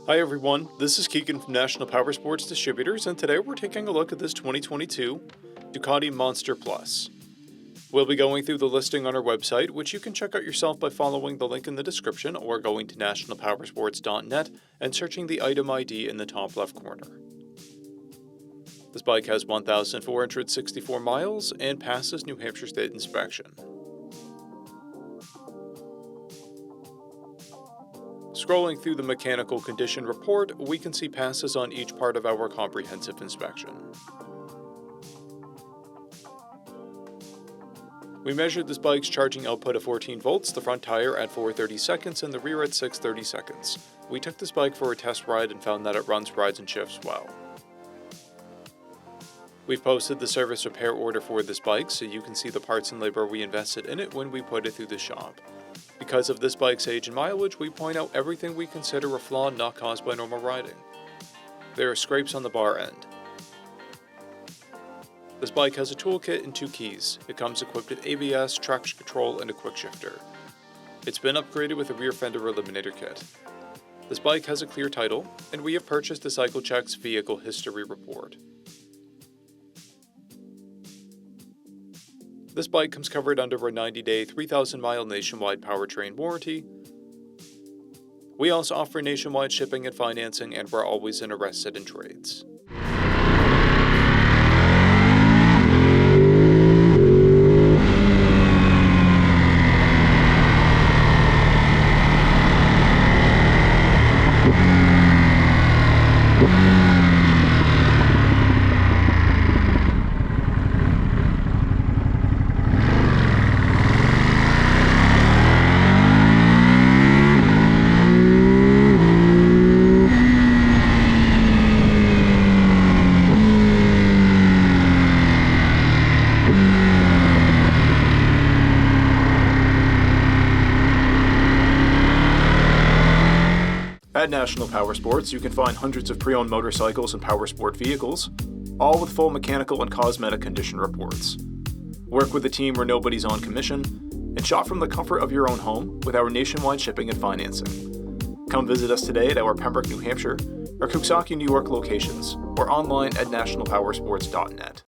Hi everyone, this is Keegan from National Powersports Distributors, and today we're taking a look at this 2022 Ducati Monster Plus. We'll be going through the listing on our website, which you can check out yourself by following the link in the description or going to nationalpowersports.net and searching the item ID in the top left corner. This bike has 1,464 miles and passes New Hampshire State inspection. Scrolling through the mechanical condition report, we can see passes on each part of our comprehensive inspection. We measured this bike's charging output at 14 volts, the front tire at 430 seconds, and the rear at 630 seconds. We took this bike for a test ride and found that it runs, rides, and shifts well. We've posted the service repair order for this bike so you can see the parts and labor we invested in it when we put it through the shop. Because of this bike's age and mileage, we point out everything we consider a flaw not caused by normal riding. There are scrapes on the bar end. This bike has a toolkit and 2 keys. It comes equipped with ABS, traction control, and a quick shifter. It's been upgraded with a rear fender eliminator kit. This bike has a clear title, and we have purchased the CycleCheck's vehicle history report. This bike comes covered under a 90-day, 3,000-mile nationwide powertrain warranty. We also offer nationwide shipping and financing, and we're always interested in trades. At National Powersports, you can find hundreds of pre-owned motorcycles and powersport vehicles, all with full mechanical and cosmetic condition reports. Work with a team where nobody's on commission, and shop from the comfort of your own home with our nationwide shipping and financing. Come visit us today at our Pembroke, New Hampshire, or Coxsackie, New York locations, or online at nationalpowersports.net.